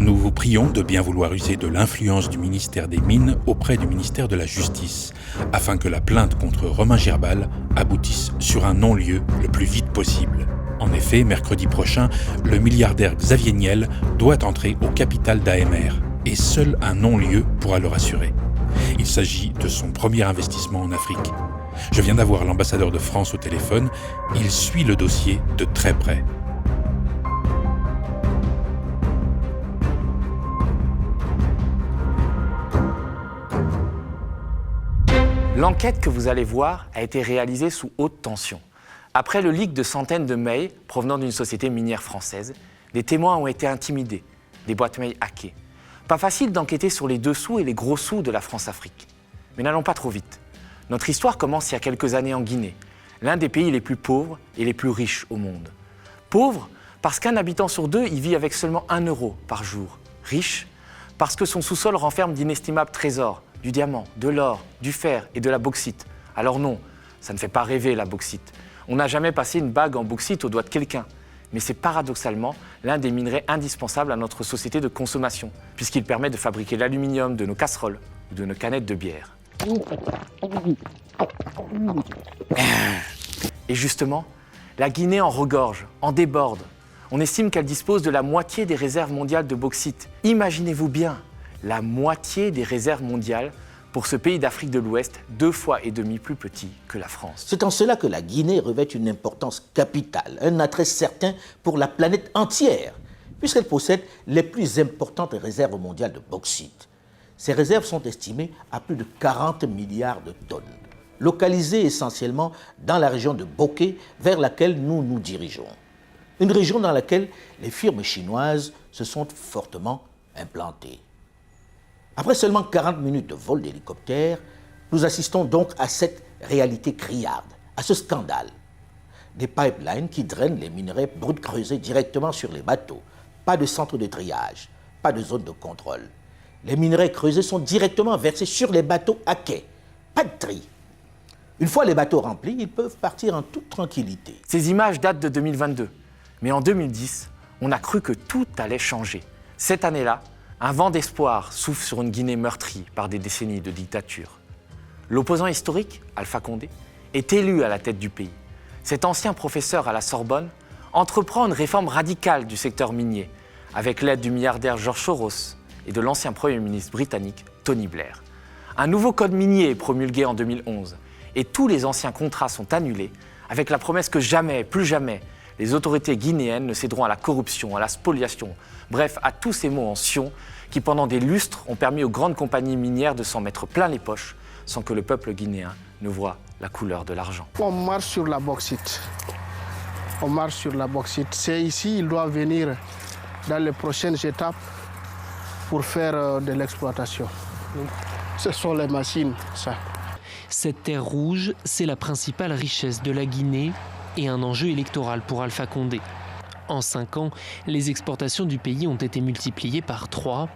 Nous vous prions de bien vouloir user de l'influence du ministère des Mines auprès du ministère de la Justice, afin que la plainte contre Romain Girbal aboutisse sur un non-lieu le plus vite possible. En effet, mercredi prochain, le milliardaire Xavier Niel doit entrer au capital d'AMR, et seul un non-lieu pourra le rassurer. Il s'agit de son premier investissement en Afrique. Je viens d'avoir l'ambassadeur de France au téléphone, il suit le dossier de très près. L'enquête que vous allez voir a été réalisée sous haute tension. Après le leak de centaines de mails provenant d'une société minière française, des témoins ont été intimidés, des boîtes mail hackées. Pas facile d'enquêter sur les dessous et les gros sous de la France-Afrique. Mais n'allons pas trop vite. Notre histoire commence il y a quelques années en Guinée, l'un des pays les plus pauvres et les plus riches au monde. Pauvre parce qu'un habitant sur deux y vit avec seulement 1 euro par jour. Riche parce que son sous-sol renferme d'inestimables trésors, du diamant, de l'or, du fer et de la bauxite. Alors non, ça ne fait pas rêver la bauxite. On n'a jamais passé une bague en bauxite au doigt de quelqu'un. Mais c'est paradoxalement l'un des minerais indispensables à notre société de consommation, puisqu'il permet de fabriquer l'aluminium de nos casseroles ou de nos canettes de bière. Et justement, la Guinée en regorge, en déborde. On estime qu'elle dispose de la moitié des réserves mondiales de bauxite. Imaginez-vous bien, la moitié des réserves mondiales pour ce pays d'Afrique de l'Ouest, 2,5 fois plus petit que la France. C'est en cela que la Guinée revêt une importance capitale, un attrait certain pour la planète entière, puisqu'elle possède les plus importantes réserves mondiales de bauxite. Ces réserves sont estimées à plus de 40 milliards de tonnes, localisées essentiellement dans la région de Bokeh, vers laquelle nous nous dirigeons. Une région dans laquelle les firmes chinoises se sont fortement implantées. Après seulement 40 minutes de vol d'hélicoptère, nous assistons donc à cette réalité criarde, à ce scandale. Des pipelines qui drainent les minerais bruts creusés directement sur les bateaux. Pas de centre de triage, pas de zone de contrôle. Les minerais creusés sont directement versés sur les bateaux à quai. Pas de tri. Une fois les bateaux remplis, ils peuvent partir en toute tranquillité. Ces images datent de 2022. Mais en 2010, on a cru que tout allait changer. Cette année-là, un vent d'espoir souffle sur une Guinée meurtrie par des décennies de dictature. L'opposant historique, Alpha Condé, est élu à la tête du pays. Cet ancien professeur à la Sorbonne entreprend une réforme radicale du secteur minier, avec l'aide du milliardaire George Soros et de l'ancien Premier ministre britannique Tony Blair. Un nouveau code minier est promulgué en 2011, et tous les anciens contrats sont annulés, avec la promesse que jamais, plus jamais, les autorités guinéennes ne céderont à la corruption, à la spoliation, bref, à tous ces mots en sion qui, pendant des lustres, ont permis aux grandes compagnies minières de s'en mettre plein les poches sans que le peuple guinéen ne voie la couleur de l'argent. On marche sur la bauxite. On marche sur la bauxite. C'est ici, il doit venir dans les prochaines étapes pour faire de l'exploitation. Ce sont les machines, ça. Cette terre rouge, c'est la principale richesse de la Guinée et un enjeu électoral pour Alpha Condé. En 5 ans, les exportations du pays ont été multipliées par 3.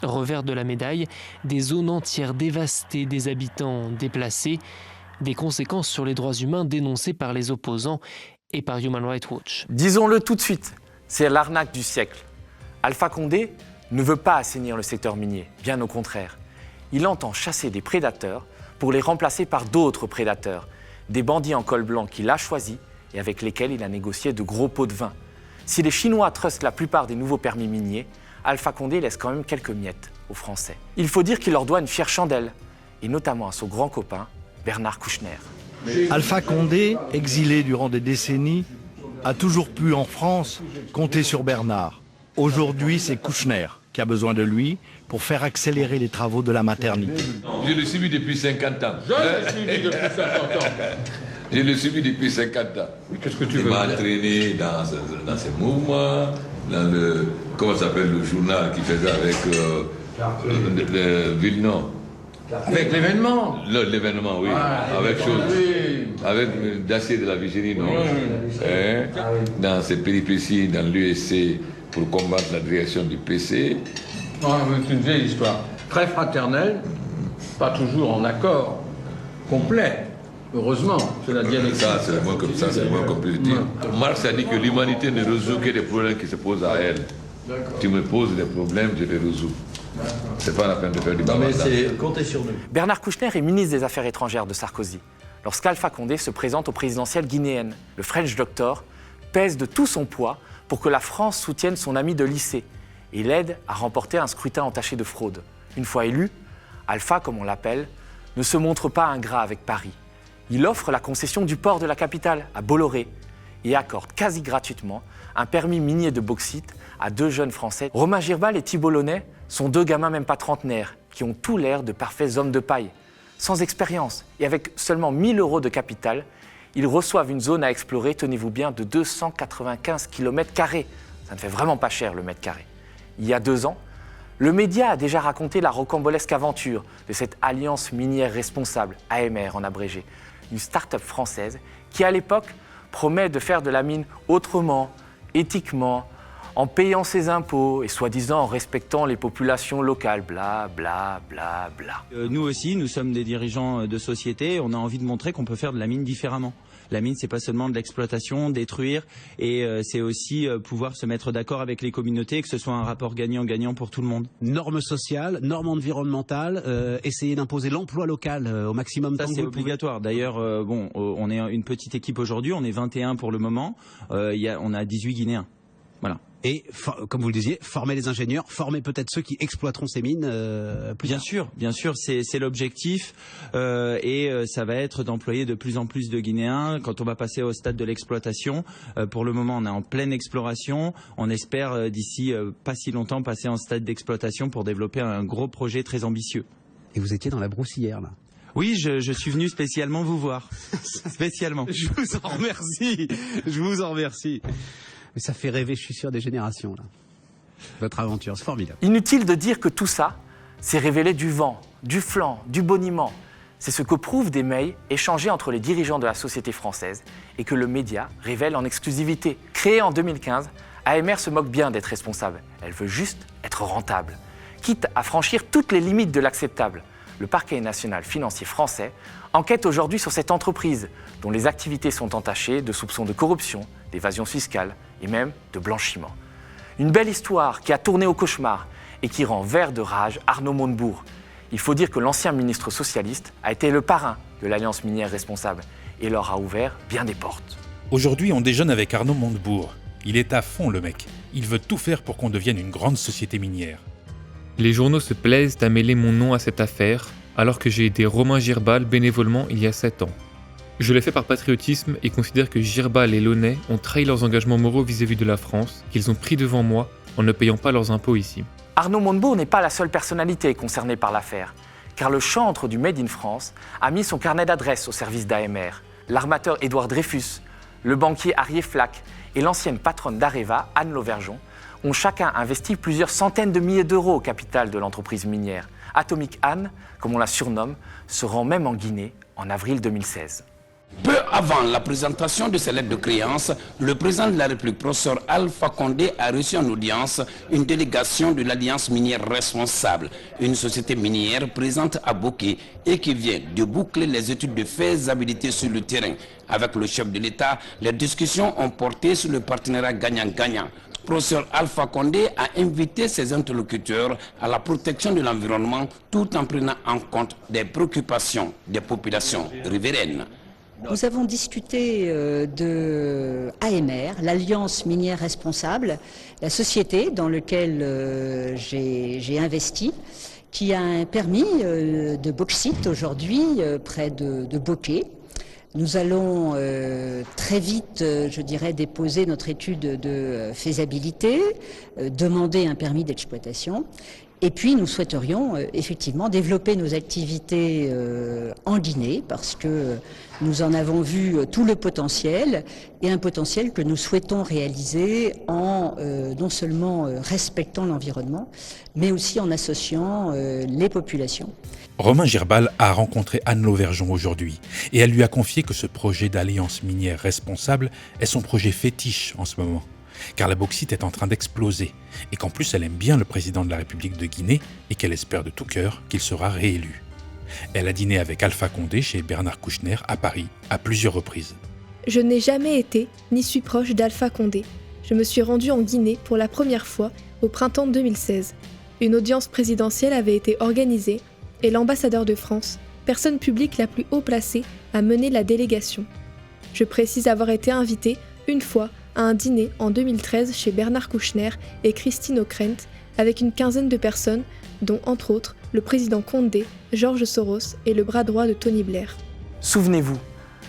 Revers de la médaille, des zones entières dévastées, des habitants déplacés, des conséquences sur les droits humains dénoncées par les opposants et par Human Rights Watch. Disons-le tout de suite, c'est l'arnaque du siècle. Alpha Condé ne veut pas assainir le secteur minier, bien au contraire. Il entend chasser des prédateurs pour les remplacer par d'autres prédateurs, des bandits en col blanc qu'il a choisis et avec lesquels il a négocié de gros pots de vin. Si les Chinois trustent la plupart des nouveaux permis miniers, Alpha Condé laisse quand même quelques miettes aux Français. Il faut dire qu'il leur doit une fière chandelle, et notamment à son grand copain, Bernard Kouchner. Alpha Condé, exilé durant des décennies, a toujours pu en France compter sur Bernard. Aujourd'hui, c'est Kouchner qui a besoin de lui pour faire accélérer les travaux de la maternité. Je le suis depuis 50 ans. Je le suis depuis 50 ans. Je le suis depuis 50 ans. Qu'est-ce que tu veux? Il m'a entraîné dans ces mouvements, dans le, comment s'appelle le journal qu'il faisait avec le Villeneuve. Avec l'événement? L'événement, oui. Avec chose. Oui. Avec Dacier de la Virginie, non? Hein? Dans ses péripéties dans l'USC pour combattre la direction du PC. C'est une vieille histoire. Très fraternelle, pas toujours en accord complet. Heureusement, c'est la dialectique. Ça, c'est le moins comme ça, c'est le moins qu'on peut dire. Marx a dit que l'humanité ne résout que des problèmes qui se posent à elle. Tu me poses des problèmes, je les résous. C'est pas la peine de faire du bavardage. Comptez sur nous. Bernard Kouchner est ministre des Affaires étrangères de Sarkozy. Lorsqu'Alpha Condé se présente aux présidentielles guinéennes, le French Doctor pèse de tout son poids pour que la France soutienne son ami de lycée et l'aide à remporter un scrutin entaché de fraude. Une fois élu, Alpha, comme on l'appelle, ne se montre pas ingrat avec Paris. Il offre la concession du port de la capitale, à Bolloré, et accorde quasi gratuitement un permis minier de bauxite à 2 jeunes Français. Romain Girbal et Thibault Launay sont 2 gamins même pas trentenaires, qui ont tout l'air de parfaits hommes de paille. Sans expérience et avec seulement 1 000 € de capital, ils reçoivent une zone à explorer, tenez-vous bien, de 295 km². Ça ne fait vraiment pas cher le mètre carré. Il y a 2 ans, le média a déjà raconté la rocambolesque aventure de cette alliance minière responsable, AMR en abrégé, une start-up française qui, à l'époque, promet de faire de la mine autrement, éthiquement, en payant ses impôts et soi-disant en respectant les populations locales, bla bla bla bla. Nous aussi, nous sommes des dirigeants de société, on a envie de montrer qu'on peut faire de la mine différemment. La mine, c'est pas seulement de l'exploitation, détruire, et c'est aussi pouvoir se mettre d'accord avec les communautés, que ce soit un rapport gagnant-gagnant pour tout le monde. Normes sociales, normes environnementales, essayer d'imposer l'emploi local au maximum. Ça, c'est obligatoire. D'ailleurs, on est une petite équipe aujourd'hui, on est 21 pour le moment, on a 18 Guinéens. Voilà. Et, comme vous le disiez, former les ingénieurs, former peut-être ceux qui exploiteront ces mines plus tard. Bien sûr, c'est l'objectif et ça va être d'employer de plus en plus de Guinéens quand on va passer au stade de l'exploitation. Pour le moment, on est en pleine exploration. On espère d'ici pas si longtemps passer en stade d'exploitation pour développer un gros projet très ambitieux. Et vous étiez dans la broussière, là. Oui, je suis venu spécialement vous voir. Spécialement. Je vous en remercie. Mais ça fait rêver, je suis sûr, des générations, là. Votre aventure, c'est formidable. Inutile de dire que tout ça, c'est révélé du vent, du flanc, du boniment. C'est ce que prouvent des mails échangés entre les dirigeants de la société française et que le média révèle en exclusivité. Créée en 2015, AMR se moque bien d'être responsable. Elle veut juste être rentable, quitte à franchir toutes les limites de l'acceptable. Le parquet national financier français enquête aujourd'hui sur cette entreprise dont les activités sont entachées de soupçons de corruption, d'évasion fiscale et même de blanchiment. Une belle histoire qui a tourné au cauchemar et qui rend vert de rage Arnaud Montebourg. Il faut dire que l'ancien ministre socialiste a été le parrain de l'Alliance minière responsable et leur a ouvert bien des portes. Aujourd'hui, on déjeune avec Arnaud Montebourg. Il est à fond, le mec. Il veut tout faire pour qu'on devienne une grande société minière. Les journaux se plaisent à mêler mon nom à cette affaire, alors que j'ai aidé Romain Girbal bénévolement il y a 7 ans. Je l'ai fait par patriotisme et considère que Girbal et Launay ont trahi leurs engagements moraux vis-à-vis de la France, qu'ils ont pris devant moi en ne payant pas leurs impôts ici. Arnaud Montebourg n'est pas la seule personnalité concernée par l'affaire, car le chantre du Made in France a mis son carnet d'adresses au service d'AMR. L'armateur Édouard Dreyfus, le banquier Arié Flack et l'ancienne patronne d'Areva, Anne Lauvergeon, ont chacun investi plusieurs centaines de milliers d'euros au capital de l'entreprise minière. Atomic Anne, comme on la surnomme, se rend même en Guinée en avril 2016. Peu avant la présentation de ses lettres de créance, le président de la République, professeur Alpha Condé, a reçu en audience une délégation de l'Alliance minière responsable, une société minière présente à Boké et qui vient de boucler les études de faisabilité sur le terrain. Avec le chef de l'État, les discussions ont porté sur le partenariat gagnant-gagnant. Professeur Alpha Condé a invité ses interlocuteurs à la protection de l'environnement tout en prenant en compte des préoccupations des populations riveraines. Nous avons discuté de AMR, l'Alliance minière responsable, la société dans laquelle j'ai investi, qui a un permis de bauxite aujourd'hui près de Boké. Nous allons très vite, je dirais, déposer notre étude de faisabilité, demander un permis d'exploitation. Et puis nous souhaiterions effectivement développer nos activités en Guinée parce que nous en avons vu tout le potentiel et un potentiel que nous souhaitons réaliser en non seulement respectant l'environnement mais aussi en associant les populations. Romain Girbal a rencontré Anne Lauvergeon aujourd'hui et elle lui a confié que ce projet d'alliance minière responsable est son projet fétiche en ce moment. Car la bauxite est en train d'exploser et qu'en plus elle aime bien le président de la République de Guinée et qu'elle espère de tout cœur qu'il sera réélu. Elle a dîné avec Alpha Condé chez Bernard Kouchner à Paris à plusieurs reprises. Je n'ai jamais été ni suis proche d'Alpha Condé. Je me suis rendue en Guinée pour la première fois au printemps 2016. Une audience présidentielle avait été organisée et l'ambassadeur de France, personne publique la plus haut placée, a mené la délégation. Je précise avoir été invité une fois à un dîner en 2013 chez Bernard Kouchner et Christine Ockrent avec une quinzaine de personnes, dont entre autres le président Condé, George Soros et le bras droit de Tony Blair. Souvenez-vous,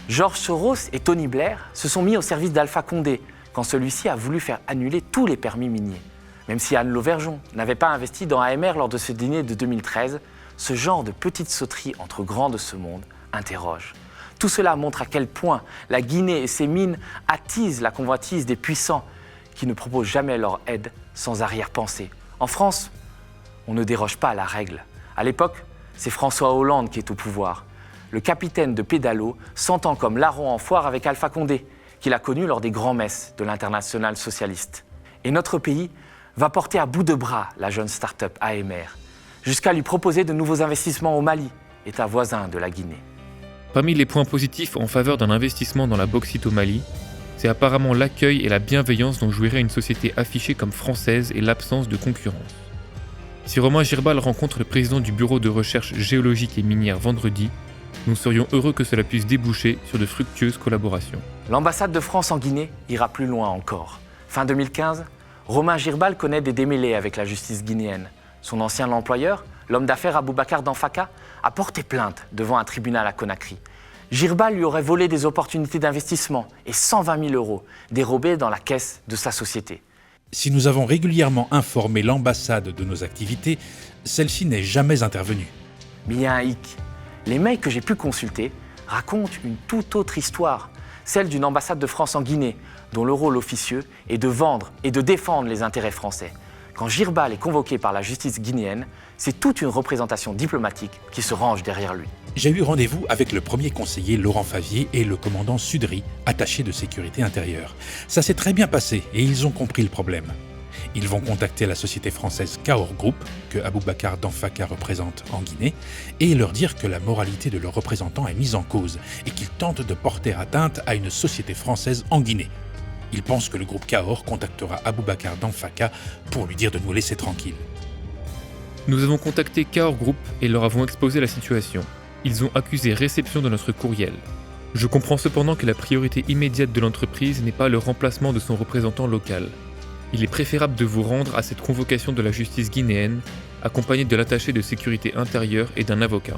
George Soros et Tony Blair se sont mis au service d'Alpha Condé quand celui-ci a voulu faire annuler tous les permis miniers. Même si Anne Lauvergeon n'avait pas investi dans AMR lors de ce dîner de 2013, ce genre de petites sauteries entre grands de ce monde interroge. Tout cela montre à quel point la Guinée et ses mines attisent la convoitise des puissants qui ne proposent jamais leur aide sans arrière-pensée. En France, on ne déroge pas à la règle. À l'époque, c'est François Hollande qui est au pouvoir. Le capitaine de Pédalo s'entend comme larron en foire avec Alpha Condé, qu'il a connu lors des grands-messes de l'Internationale socialiste. Et notre pays va porter à bout de bras la jeune start-up AMR, jusqu'à lui proposer de nouveaux investissements au Mali, État voisin de la Guinée. Parmi les points positifs en faveur d'un investissement dans la bauxite au Mali, c'est apparemment l'accueil et la bienveillance dont jouirait une société affichée comme française et l'absence de concurrence. Si Romain Girbal rencontre le président du bureau de recherche géologique et minière vendredi, nous serions heureux que cela puisse déboucher sur de fructueuses collaborations. L'ambassade de France en Guinée ira plus loin encore. Fin 2015, Romain Girbal connaît des démêlés avec la justice guinéenne. Son ancien employeur, l'homme d'affaires Aboubacar Danfaka, a porté plainte devant un tribunal à Conakry. Girbal lui aurait volé des opportunités d'investissement et 120 000 € dérobés dans la caisse de sa société. Si nous avons régulièrement informé l'ambassade de nos activités, celle-ci n'est jamais intervenue. Mais il y a un hic. Les mails que j'ai pu consulter racontent une toute autre histoire, celle d'une ambassade de France en Guinée, dont le rôle officieux est de vendre et de défendre les intérêts français. Quand Girbal est convoqué par la justice guinéenne, c'est toute une représentation diplomatique qui se range derrière lui. J'ai eu rendez-vous avec le premier conseiller Laurent Favier et le commandant Sudry, attaché de sécurité intérieure. Ça s'est très bien passé et ils ont compris le problème. Ils vont contacter la société française Cahors Group, que Aboubacar Danfaka représente en Guinée, et leur dire que la moralité de leur représentant est mise en cause et qu'ils tentent de porter atteinte à une société française en Guinée. Ils pensent que le groupe Cahors contactera Aboubacar Danfaka pour lui dire de nous laisser tranquilles. Nous avons contacté Cahors Group et leur avons exposé la situation. Ils ont accusé réception de notre courriel. Je comprends cependant que la priorité immédiate de l'entreprise n'est pas le remplacement de son représentant local. Il est préférable de vous rendre à cette convocation de la justice guinéenne, accompagné de l'attaché de sécurité intérieure et d'un avocat.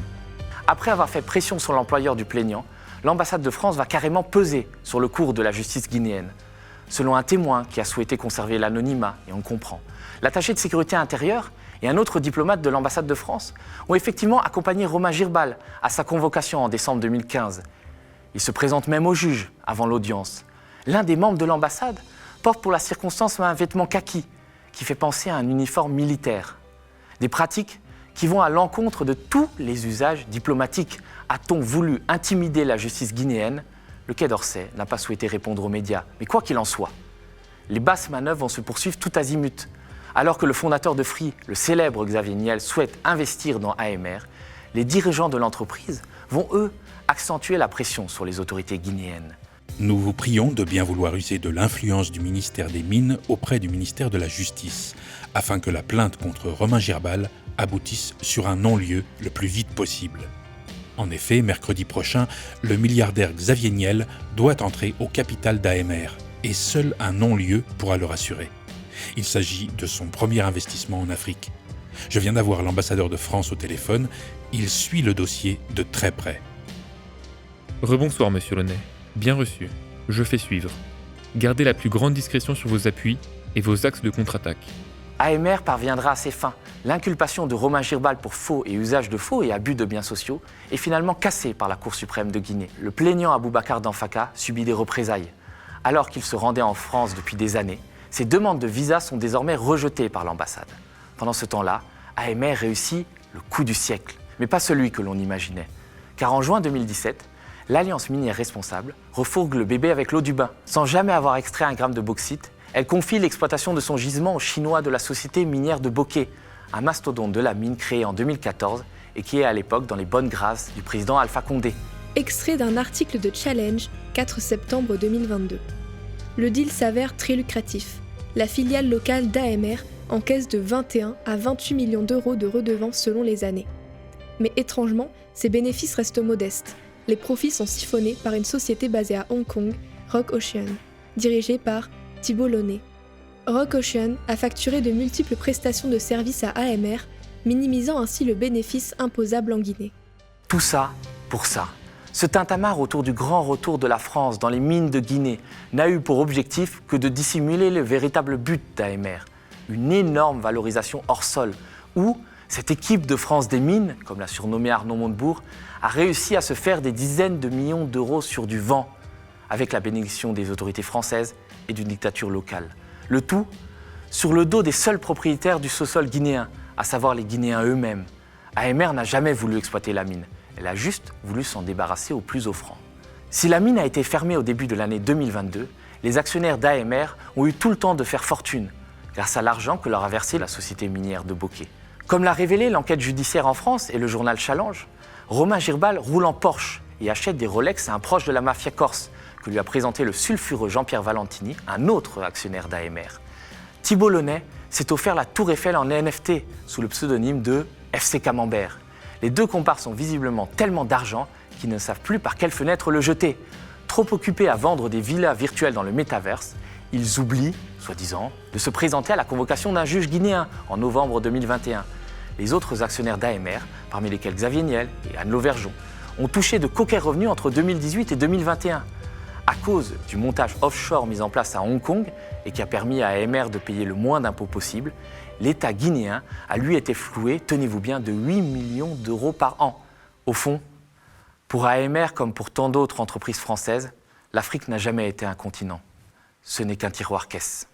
Après avoir fait pression sur l'employeur du plaignant, l'ambassade de France va carrément peser sur le cours de la justice guinéenne. Selon un témoin qui a souhaité conserver l'anonymat, et on le comprend, l'attaché de sécurité intérieure et un autre diplomate de l'ambassade de France ont effectivement accompagné Romain Girbal à sa convocation en décembre 2015. Il se présente même au juge avant l'audience. L'un des membres de l'ambassade porte pour la circonstance un vêtement kaki qui fait penser à un uniforme militaire. Des pratiques qui vont à l'encontre de tous les usages diplomatiques. A-t-on voulu intimider la justice guinéenne ? Le Quai d'Orsay n'a pas souhaité répondre aux médias. Mais quoi qu'il en soit, les basses manœuvres vont se poursuivre tout azimut. Alors que le fondateur de Free, le célèbre Xavier Niel, souhaite investir dans AMR, les dirigeants de l'entreprise vont, eux, accentuer la pression sur les autorités guinéennes. Nous vous prions de bien vouloir user de l'influence du ministère des Mines auprès du ministère de la Justice, afin que la plainte contre Romain Girbal aboutisse sur un non-lieu le plus vite possible. En effet, mercredi prochain, le milliardaire Xavier Niel doit entrer au capital d'AMR, et seul un non-lieu pourra le rassurer. Il s'agit de son premier investissement en Afrique. Je viens d'avoir l'ambassadeur de France au téléphone, il suit le dossier de très près. Rebonsoir, monsieur Launay. Bien reçu. Je fais suivre. Gardez la plus grande discrétion sur vos appuis et vos axes de contre-attaque. AMR parviendra à ses fins. L'inculpation de Romain Girbal pour faux et usage de faux et abus de biens sociaux est finalement cassée par la Cour suprême de Guinée. Le plaignant Aboubacar Danfaka subit des représailles. Alors qu'il se rendait en France depuis des années, ses demandes de visa sont désormais rejetées par l'ambassade. Pendant ce temps-là, AMR réussit le coup du siècle, mais pas celui que l'on imaginait. Car en juin 2017, l'Alliance minière responsable refourgue le bébé avec l'eau du bain. Sans jamais avoir extrait un gramme de bauxite, elle confie l'exploitation de son gisement aux Chinois de la société minière de Bokeh, un mastodonte de la mine créé en 2014 et qui est à l'époque dans les bonnes grâces du président Alpha Condé. Extrait d'un article de Challenge, 4 septembre 2022. Le deal s'avère très lucratif. La filiale locale d'AMR encaisse de 21 à 28 millions d'euros de redevances selon les années. Mais étrangement, ces bénéfices restent modestes. Les profits sont siphonnés par une société basée à Hong Kong, Rock Ocean, dirigée par Thibault Launay. Rock Ocean a facturé de multiples prestations de services à AMR, minimisant ainsi le bénéfice imposable en Guinée. Tout ça pour ça. Ce tintamarre autour du grand retour de la France dans les mines de Guinée n'a eu pour objectif que de dissimuler le véritable but d'AMR, une énorme valorisation hors sol, où cette équipe de France des mines, comme l'a surnommé Arnaud Montebourg, a réussi à se faire des dizaines de millions d'euros sur du vent, avec la bénédiction des autorités françaises et d'une dictature locale. Le tout sur le dos des seuls propriétaires du sous-sol guinéen, à savoir les Guinéens eux-mêmes. AMR n'a jamais voulu exploiter la mine, elle a juste voulu s'en débarrasser au plus offrant. Si la mine a été fermée au début de l'année 2022, les actionnaires d'AMR ont eu tout le temps de faire fortune, grâce à l'argent que leur a versé la société minière de Bokeh. Comme l'a révélé l'enquête judiciaire en France et le journal Challenge, Romain Girbal roule en Porsche et achète des Rolex à un proche de la mafia corse, que lui a présenté le sulfureux Jean-Pierre Valentini, un autre actionnaire d'AMR. Thibault Launay s'est offert la Tour Eiffel en NFT sous le pseudonyme de FC Camembert. Les deux comparses ont visiblement tellement d'argent qu'ils ne savent plus par quelle fenêtre le jeter. Trop occupés à vendre des villas virtuelles dans le métaverse, ils oublient, soi-disant, de se présenter à la convocation d'un juge guinéen en novembre 2021. Les autres actionnaires d'AMR, parmi lesquels Xavier Niel et Anne Lauvergeon, ont touché de coquets revenus entre 2018 et 2021. À cause du montage offshore mis en place à Hong Kong et qui a permis à AMR de payer le moins d'impôts possible, l'État guinéen a lui été floué, tenez-vous bien, de 8 millions d'euros par an. Au fond, pour AMR comme pour tant d'autres entreprises françaises, l'Afrique n'a jamais été un continent. Ce n'est qu'un tiroir-caisse.